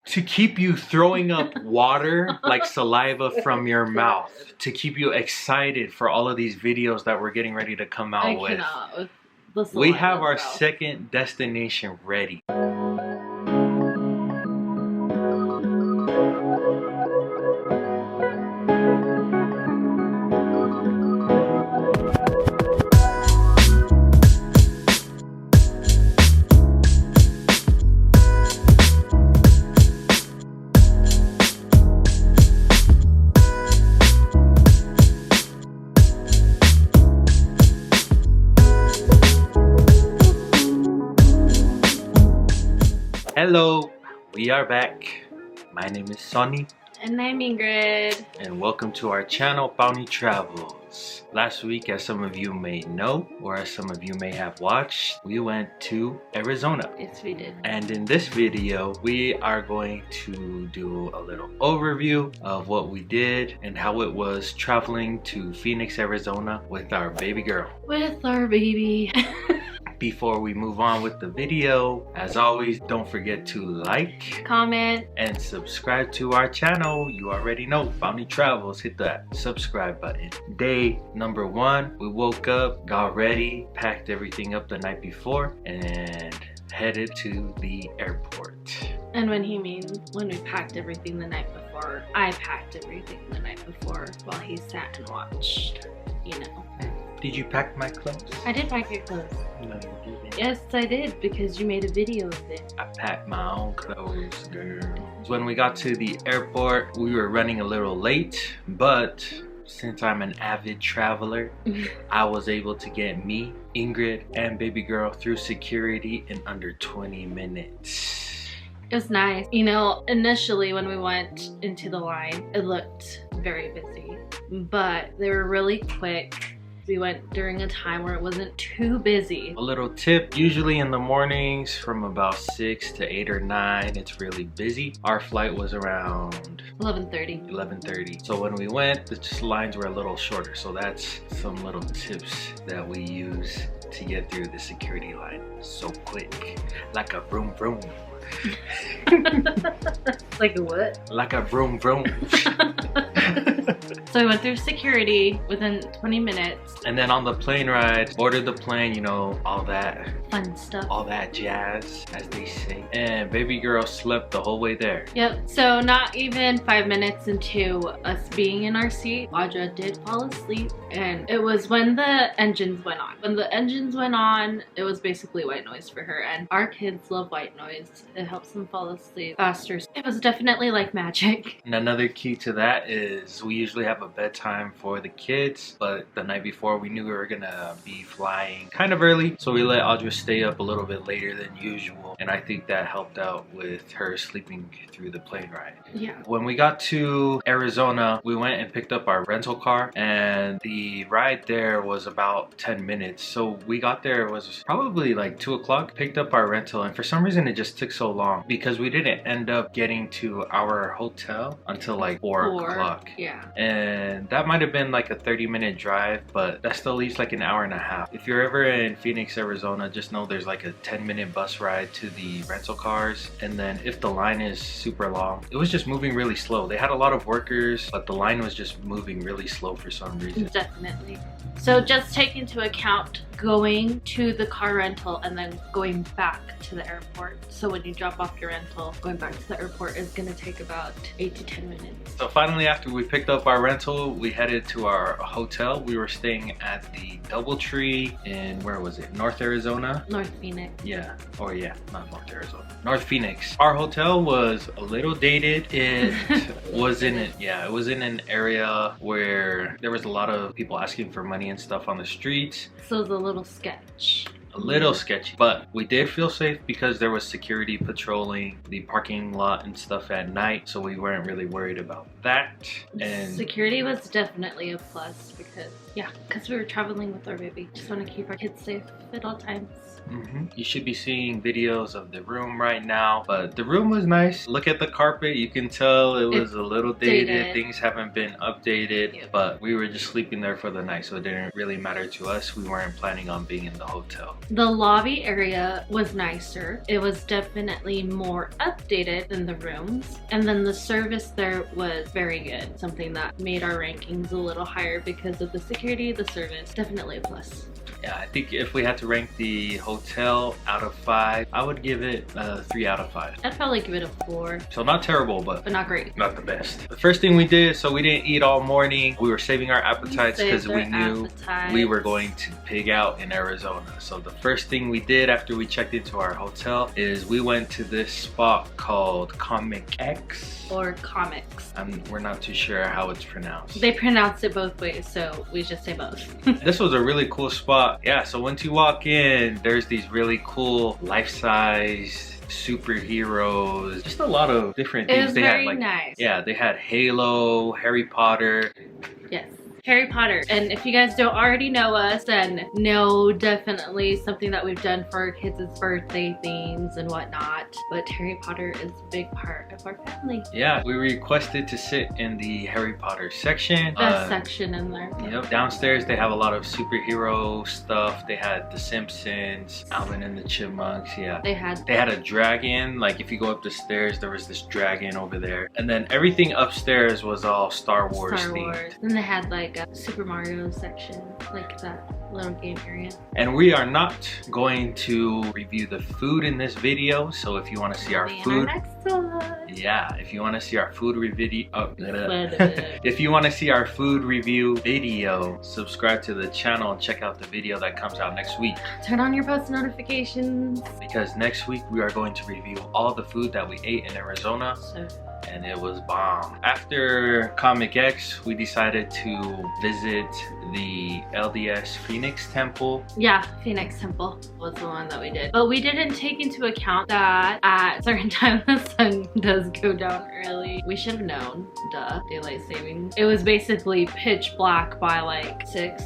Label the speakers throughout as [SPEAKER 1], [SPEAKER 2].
[SPEAKER 1] to keep you throwing up water like saliva from your mouth, to keep you excited for all of these videos that we're getting ready to come out with. We have our second destination ready. Hello, we are back. My name is Sonny.
[SPEAKER 2] And I'm Ingrid.
[SPEAKER 1] And welcome to our channel, Pauni Travels. Last week, as some of you may know, or as some of you may have watched, we went to Arizona.
[SPEAKER 2] Yes, we did.
[SPEAKER 1] And in this video, we are going to do a little overview of what we did and how it was traveling to Phoenix, Arizona with our baby girl.
[SPEAKER 2] With our baby.
[SPEAKER 1] Before we move on with the video, as always, don't forget to like,
[SPEAKER 2] comment,
[SPEAKER 1] and subscribe to our channel. You already know, Pauni Travels, hit that subscribe button. Day number 1, we woke up, got ready, packed everything up the night before, and headed to the airport.
[SPEAKER 2] And when he means when we packed everything the night before, I packed everything the night before while he sat and watched, you know.
[SPEAKER 1] Did you pack my clothes?
[SPEAKER 2] I did pack your clothes.
[SPEAKER 1] No, you didn't.
[SPEAKER 2] Yes, I did, because you made a video of it.
[SPEAKER 1] I packed my own clothes, girl. When we got to the airport, we were running a little late, but since I'm an avid traveler, I was able to get me, Ingrid, and baby girl through security in under 20 minutes.
[SPEAKER 2] It was nice. You know, initially when we went into the line, it looked very busy, but they were really quick. We went during a time where it wasn't too busy. A
[SPEAKER 1] little tip, usually in the mornings from about 6 to 8 or 9, it's really busy. Our flight was around 11:30. So when we went, the lines were a little shorter. So that's some little tips that we use to get through the security line so quick, like a vroom vroom.
[SPEAKER 2] Like a what?
[SPEAKER 1] Like a vroom vroom.
[SPEAKER 2] So we went through security within 20 minutes.
[SPEAKER 1] And then on the plane ride, boarded the plane, you know, all that
[SPEAKER 2] fun stuff.
[SPEAKER 1] All that jazz, as they say. And baby girl slept the whole way there.
[SPEAKER 2] Yep, so not even 5 minutes into us being in our seat, Audra did fall asleep. And it was when the engines went on. When the engines went on, it was basically white noise for her. And our kids love white noise. It helps them fall asleep faster. It was definitely like magic.
[SPEAKER 1] And another key to that is we usually have a bedtime for the kids, but the night before we knew we were gonna be flying kind of early, so we let Audra stay up a little bit later than usual, and I think that helped out with her sleeping through the plane ride.
[SPEAKER 2] Yeah.
[SPEAKER 1] When we got to Arizona, we went and picked up our rental car, and the ride there was about 10 minutes. So we got there, it was probably like 2 o'clock, picked up our rental, and for some reason it just took so long because we didn't end up getting to our hotel until like 4 o'clock.
[SPEAKER 2] Yeah.
[SPEAKER 1] And that might have been like a 30-minute drive, but that still leaves like an hour and a half. If you're ever in Phoenix, Arizona, just know there's like a 10-minute bus ride to the rental cars. And then if the line is super long, it was just moving really slow. They had a lot of workers, but the line was just moving really slow for some reason.
[SPEAKER 2] Definitely. So just take into account going to the car rental and then going back to the airport. So when you drop off your rental, going back to the airport is going to take about 8 to 10 minutes.
[SPEAKER 1] So finally, after we picked up our rental, we headed to our hotel. We were staying at the DoubleTree in, where was it? North Arizona?
[SPEAKER 2] North Phoenix.
[SPEAKER 1] Yeah. Or yeah, not North Arizona. North Phoenix. Our hotel was a little dated. It was in it. Yeah, it was in an area where there was a lot of people asking for money and stuff on the streets.
[SPEAKER 2] So it was a little sketch.
[SPEAKER 1] A little sketchy, but we did feel safe because there was security patrolling the parking lot and stuff at night, so we weren't really worried about that. And
[SPEAKER 2] security was definitely a plus because we were traveling with our baby. Just want to keep our kids safe at all times.
[SPEAKER 1] You should be seeing videos of the room right now, but the room was nice. Look at the carpet, you can tell it was a little dated. Things haven't been updated. But we were just sleeping there for the night, so it didn't really matter to us. We weren't planning on being in the hotel.
[SPEAKER 2] The lobby area was nicer. It was definitely more updated than the rooms. And then the service there was very good. Something that made our rankings a little higher because of the security, the service. Definitely a plus.
[SPEAKER 1] Yeah, I think if we had to rank the hotel out of 5, I would give it a 3 out of 5.
[SPEAKER 2] I'd probably give it a 4.
[SPEAKER 1] So not terrible, but
[SPEAKER 2] not great.
[SPEAKER 1] Not the best. The first thing we did, so we didn't eat all morning. We were saving our appetites because we knew we were going to pig out in Arizona. So the first thing we did after we checked into our hotel is we went to this spot called PHX.
[SPEAKER 2] Or comics.
[SPEAKER 1] We're not too sure how it's pronounced.
[SPEAKER 2] They pronounce it both ways, so we just say both.
[SPEAKER 1] This was a really cool spot. Yeah, so once you walk in, there's these really cool life-size superheroes. Just a lot of different things.
[SPEAKER 2] It was very nice.
[SPEAKER 1] Yeah, they had Halo, Harry Potter.
[SPEAKER 2] Yes. Harry Potter. And if you guys don't already know us, then know definitely something that we've done for our kids' birthday themes and whatnot. But Harry Potter is a big part of our family.
[SPEAKER 1] Yeah, we requested to sit in the Harry Potter section.
[SPEAKER 2] Best section in there.
[SPEAKER 1] Yep. Downstairs they have a lot of superhero stuff. They had The Simpsons, Alvin and the Chipmunks. Yeah. They had a dragon. Like if you go up the stairs, there was this dragon over there. And then everything upstairs was all Star Wars themed.
[SPEAKER 2] And they had like a Super Mario section, like that little game area.
[SPEAKER 1] And we are not going to review the food in this video, so if you want to see our food, yeah, if you want to see our food review, if you want to see our food review video, subscribe to the channel and check out the video that comes out next week.
[SPEAKER 2] Turn on your post notifications,
[SPEAKER 1] because next week we are going to review all the food that we ate in Arizona. And it was bomb. After Comic X, we decided to visit the LDS Phoenix Temple.
[SPEAKER 2] Yeah, Phoenix Temple was the one that we did. But we didn't take into account that at certain times the sun does go down early. We should have known, duh, daylight savings. It was basically pitch black by like 6.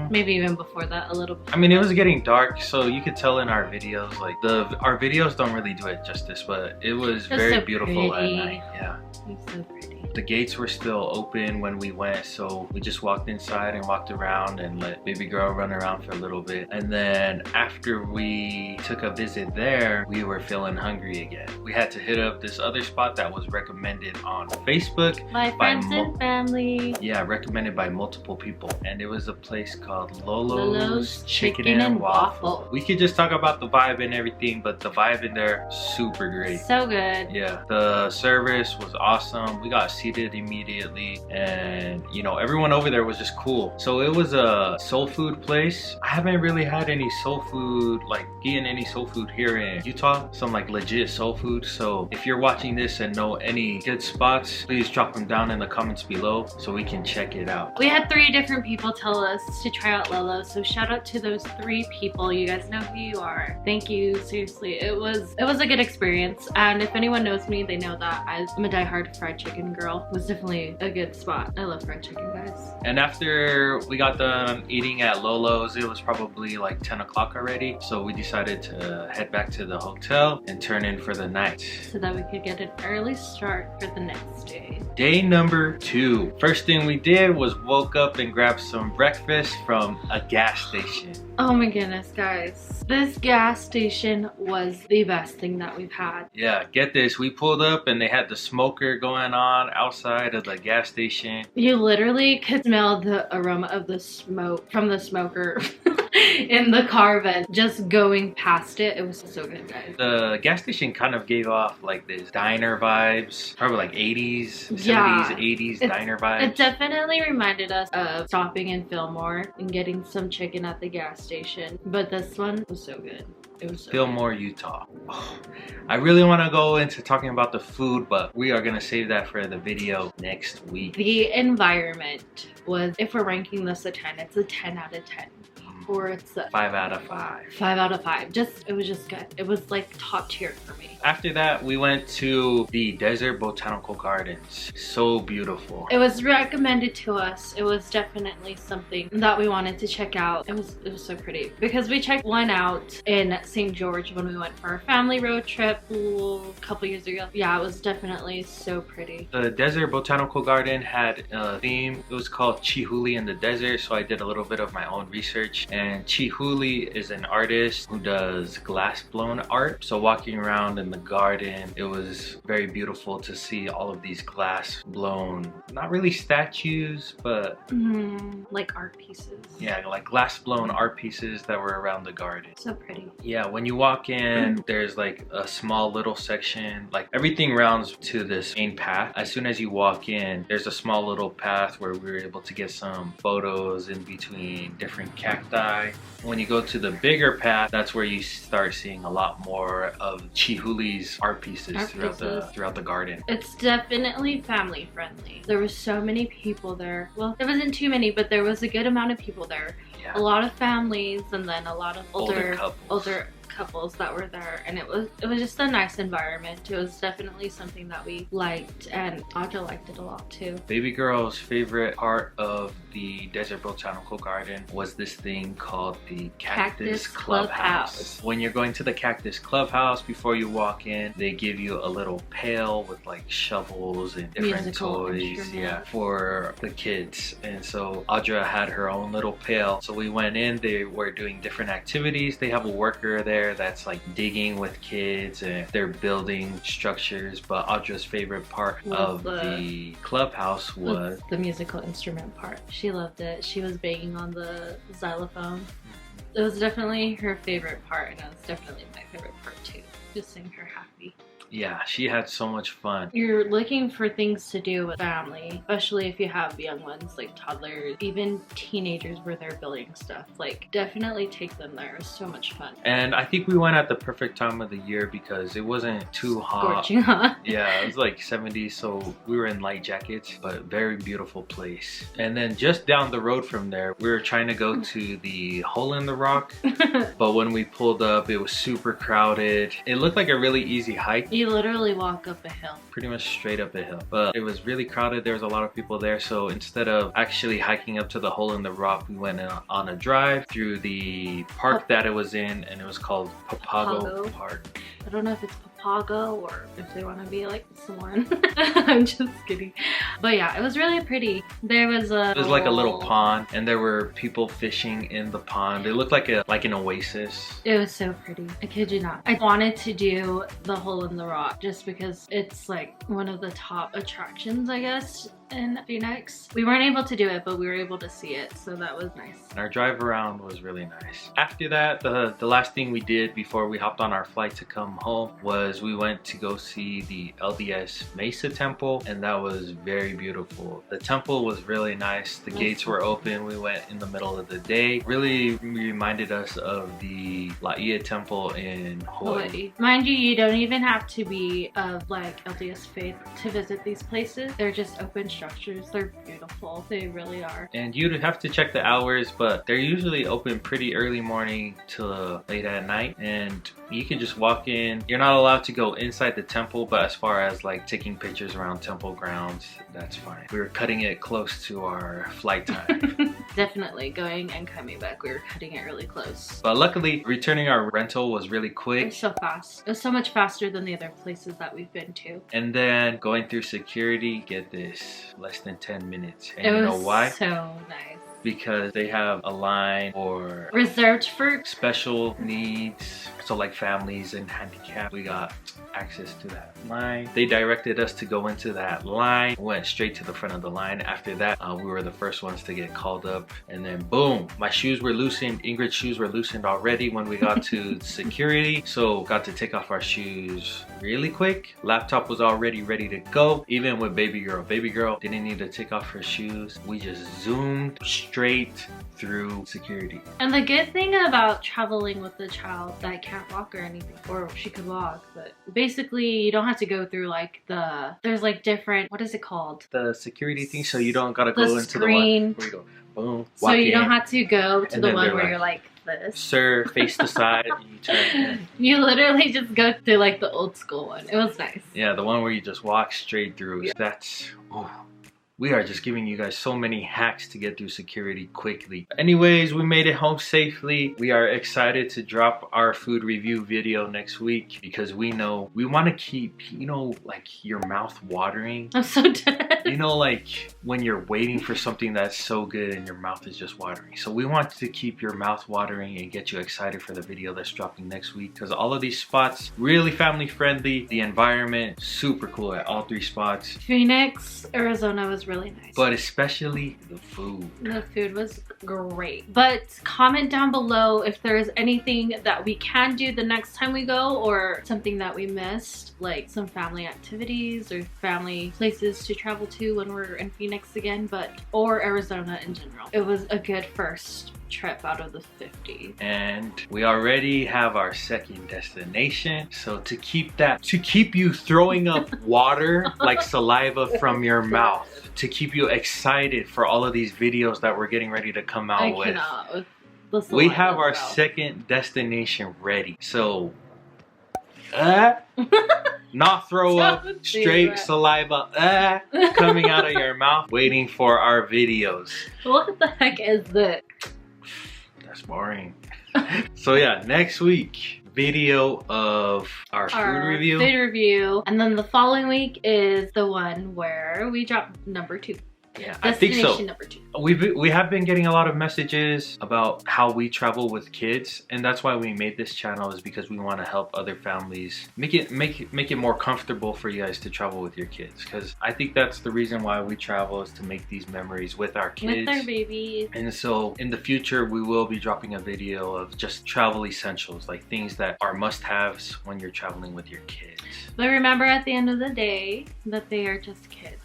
[SPEAKER 2] Maybe even before that, a little bit.
[SPEAKER 1] I mean, it was getting dark, so you could tell in our videos, like our videos don't really do it justice, but it was very beautiful at night. Yeah.
[SPEAKER 2] It's so pretty.
[SPEAKER 1] The gates were still open when we went, so we just walked inside and walked around and let baby girl run around for a little bit. And then after we took a visit there, we were feeling hungry again. We had to hit up this other spot that was recommended on Facebook
[SPEAKER 2] by friends and family.
[SPEAKER 1] Yeah, recommended by multiple people. And it was a place called Lolo's Chicken and Waffle. We could just talk about the vibe and everything, but the vibe in there, super great.
[SPEAKER 2] So good.
[SPEAKER 1] Yeah, the service was awesome. We got seated immediately, and you know, everyone over there was just cool. So it was a soul food place. I haven't really had any soul food, like eaten any soul food here in Utah, some like legit soul food. So if you're watching this and know any good spots, please drop them down in the comments below so we can check it out.
[SPEAKER 2] We had 3 different people tell us to try out Lolo, so shout out to those 3 people. You guys know who you are. Thank you, seriously. It was a good experience, and if anyone knows me, they know that I'm a diehard fried chicken girl. It was definitely a good spot. I love fried chicken, guys.
[SPEAKER 1] And after we got done eating at Lolo's, it was probably like 10 o'clock already, so we decided to head back to the hotel and turn in for the night
[SPEAKER 2] so that we could get an early start for the next day.
[SPEAKER 1] Day number 2. First thing we did was woke up and grabbed some breakfast from a gas station.
[SPEAKER 2] Oh my goodness, guys. This gas station was the best thing that we've had.
[SPEAKER 1] Yeah, get this. We pulled up and they had the smoker going on outside of the gas station.
[SPEAKER 2] You literally could smell the aroma of the smoke from the smoker in the car vent just going past it. It was so good, guys.
[SPEAKER 1] The gas station kind of gave off like this diner vibes, probably like 80s, 70s, 80s diner vibes.
[SPEAKER 2] It definitely reminded us of stopping in Fillmore and getting some chicken at the gas station. But this one was so good. It was so
[SPEAKER 1] Fillmore, Utah. Oh, I really want to go into talking about the food, but we are going to save that for the video next week.
[SPEAKER 2] The environment was, if we're ranking this a 10, it's a 10 out of 10. Or it's a
[SPEAKER 1] 5 out of 5.
[SPEAKER 2] 5 out of 5. It was just good. It was like top tier for me.
[SPEAKER 1] After that, we went to the Desert Botanical Gardens. So beautiful.
[SPEAKER 2] It was recommended to us. It was definitely something that we wanted to check out. It was so pretty because we checked one out in St. George when we went for our family road trip a couple years ago. Yeah, it was definitely so pretty.
[SPEAKER 1] The Desert Botanical Garden had a theme. It was called Chihuly in the Desert, so I did a little bit of my own research. And Chihuli is an artist who does glass blown art. So walking around in the garden, it was very beautiful to see all of these glass blown, not really statues, but
[SPEAKER 2] like art pieces.
[SPEAKER 1] Yeah, like glass blown art pieces that were around the garden.
[SPEAKER 2] So pretty.
[SPEAKER 1] Yeah, when you walk in, there's like a small little section, like everything rounds to this main path. As soon as you walk in, there's a small little path where we were able to get some photos in between different cacti. When you go to the bigger path, that's where you start seeing a lot more of Chihuli's art pieces throughout the garden.
[SPEAKER 2] It's definitely family friendly. There was so many people there. Well, there wasn't too many, but there was a good amount of people there. Yeah. A lot of families, and then a lot of older couples that were there, and it was just a nice environment. It was definitely something that we liked, and Audra liked it a lot too.
[SPEAKER 1] Baby girl's favorite part of the Desert Botanical Garden was this thing called the Cactus Clubhouse. When you're going to the Cactus Clubhouse, before you walk in, they give you a little pail with like shovels and different toys, yeah, for the kids. And so Audra had her own little pail. So we went in, they were doing different activities. They have a worker there that's like digging with kids, and they're building structures. But Audra's favorite part of the clubhouse was
[SPEAKER 2] the musical instrument part. She loved it. She was banging on the xylophone. It was definitely her favorite part, and it was definitely my favorite part too. Just seeing her happy.
[SPEAKER 1] Yeah, she had so much fun.
[SPEAKER 2] You're looking for things to do with family, especially if you have young ones like toddlers, even teenagers were there building stuff. Like, definitely take them there. It was so much fun.
[SPEAKER 1] And I think we went at the perfect time of the year because it wasn't too hot.
[SPEAKER 2] Scorching hot.
[SPEAKER 1] Yeah, it was like 70, so we were in light jackets, but very beautiful place. And then just down the road from there, we were trying to go to the Hole in the Rock, but when we pulled up, it was super crowded. It looked like a really easy hike.
[SPEAKER 2] You literally walk up a hill.
[SPEAKER 1] Pretty much straight up a hill. But it was really crowded. There was a lot of people there. So instead of actually hiking up to the Hole in the Rock, we went on a drive through the park that it was in, and it was called Papago Park.
[SPEAKER 2] I don't know if it's Papago or if they want to be like someone. I'm just kidding. But yeah, it was really pretty. It was
[SPEAKER 1] like a little pond, and there were people fishing in the pond. It looked like an oasis.
[SPEAKER 2] It was so pretty. I kid you not. I wanted to do the Hole in the Rock just because it's like one of the top attractions, I guess, in Phoenix. We weren't able to do it, but we were able to see it, so that was nice.
[SPEAKER 1] And our drive around was really nice. After that, the last thing we did before we hopped on our flight to come home was we went to go see the LDS Mesa temple, and that was very beautiful. The temple was really nice. The gates were open. We went in the middle of the day. Really reminded us of the Laia temple in Hawaii.
[SPEAKER 2] Mind you, you don't even have to be of like LDS faith to visit these places. They're just open structures. They're beautiful. They really are.
[SPEAKER 1] And you'd have to check the hours, but they're usually open pretty early morning to late at night, and you can just walk in. You're not allowed to go inside the temple, but as far as like taking pictures around temple grounds, that's fine. We were cutting it close to our flight time.
[SPEAKER 2] Definitely going and coming back, we were cutting it really close.
[SPEAKER 1] But luckily, returning our rental was really quick.
[SPEAKER 2] It was so fast. It was so much faster than the other places that we've been to.
[SPEAKER 1] And then going through security, get this, less than 10 minutes. And you know why?
[SPEAKER 2] So nice.
[SPEAKER 1] Because they have a line for
[SPEAKER 2] reserved for
[SPEAKER 1] special needs, so like families and handicapped. We got access to that line. They directed us to go into that line. We went straight to the front of the line. After that, we were the first ones to get called up, and then boom, my shoes were loosened. Ingrid's shoes were loosened already when we got to security, so got to take off our shoes really quick. Laptop was already ready to go. Even with baby girl didn't need to take off her shoes. We just zoomed straight through security.
[SPEAKER 2] And the good thing about traveling with a child that can't walk or anything, or she could walk, but basically you don't have to go through like there's like different, what is it called?
[SPEAKER 1] The security thing, so you don't gotta go into the one where you go boom,
[SPEAKER 2] so you don't have to go to the one where you're like this.
[SPEAKER 1] Sir, face the side, and you turn in.
[SPEAKER 2] You literally just go to like the old school one. It was nice.
[SPEAKER 1] Yeah, the one where you just walk straight through. Yeah. That's We are just giving you guys so many hacks to get through security quickly. Anyways, we made it home safely. We are excited to drop our food review video next week because we know we want to keep, you know, like your mouth watering.
[SPEAKER 2] I'm so dead.
[SPEAKER 1] You know, like when you're waiting for something that's so good and your mouth is just watering. So we want to keep your mouth watering and get you excited for the video that's dropping next week because all of these spots really family friendly. The environment super cool at all 3 spots.
[SPEAKER 2] Phoenix, Arizona was really nice.
[SPEAKER 1] But especially the food.
[SPEAKER 2] The food was great. But comment down below if there's anything that we can do the next time we go or something that we missed, like some family activities or family places to travel to when we're in Phoenix again, or Arizona in general. It was a good first trip out of the 50.
[SPEAKER 1] And we already have our second destination. So to keep you throwing up water like saliva from your mouth, to keep you excited for all of these videos that we're getting ready to come out with. We have our second destination ready. So not throw up, straight saliva coming out of your mouth, waiting for our videos.
[SPEAKER 2] What the heck is this?
[SPEAKER 1] That's boring. So yeah, next week, video of our food review.
[SPEAKER 2] And then the following week is the one where we drop number 2.
[SPEAKER 1] Yeah, I think so.
[SPEAKER 2] Number 2.
[SPEAKER 1] We have been getting a lot of messages about how we travel with kids, and that's why we made this channel, is because we want to help other families make it more comfortable for you guys to travel with your kids. Because I think that's the reason why we travel, is to make these memories with our kids,
[SPEAKER 2] with our babies.
[SPEAKER 1] And so in the future, we will be dropping a video of just travel essentials, like things that are must-haves when you're traveling with your kids.
[SPEAKER 2] But remember, at the end of the day, that they are just kids.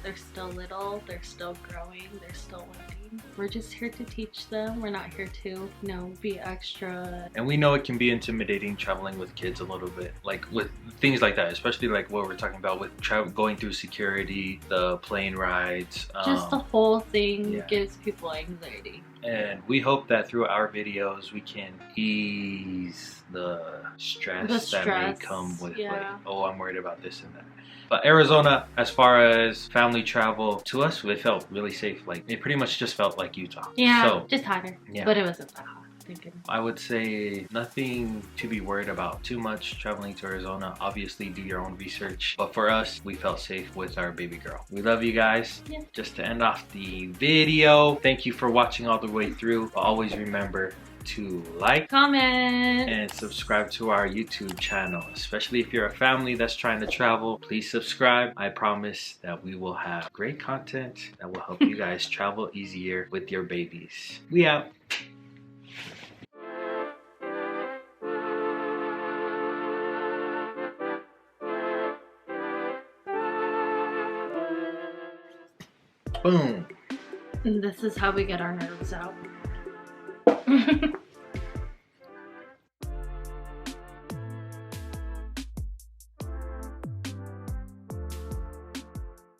[SPEAKER 2] They're still little, they're still growing, they're still learning. We're just here to teach them. We're not here to, you know, be extra.
[SPEAKER 1] And we know it can be intimidating traveling with kids a little bit, like with things like that, especially like what we're talking about with going through security, the plane rides.
[SPEAKER 2] Just the whole thing gives people anxiety.
[SPEAKER 1] And we hope that through our videos, we can ease the stress that may come with like, oh, I'm worried about this and that. But Arizona, as far as family travel, to us, it felt really safe. Like, it pretty much just felt like Utah.
[SPEAKER 2] Yeah,
[SPEAKER 1] so,
[SPEAKER 2] just hotter.
[SPEAKER 1] Yeah.
[SPEAKER 2] But it wasn't that hot.
[SPEAKER 1] I would say nothing to be worried about too much traveling to Arizona. Obviously, do your own research. But for us, we felt safe with our baby girl. We love you guys.
[SPEAKER 2] Yeah.
[SPEAKER 1] Just to end off the video, thank you for watching all the way through. But always remember to like,
[SPEAKER 2] comment,
[SPEAKER 1] and subscribe to our YouTube channel. Especially if you're a family that's trying to travel, please subscribe. I promise that we will have great content that will help you guys travel easier with your babies. We out. Boom.
[SPEAKER 2] And this is how we get our nerves out.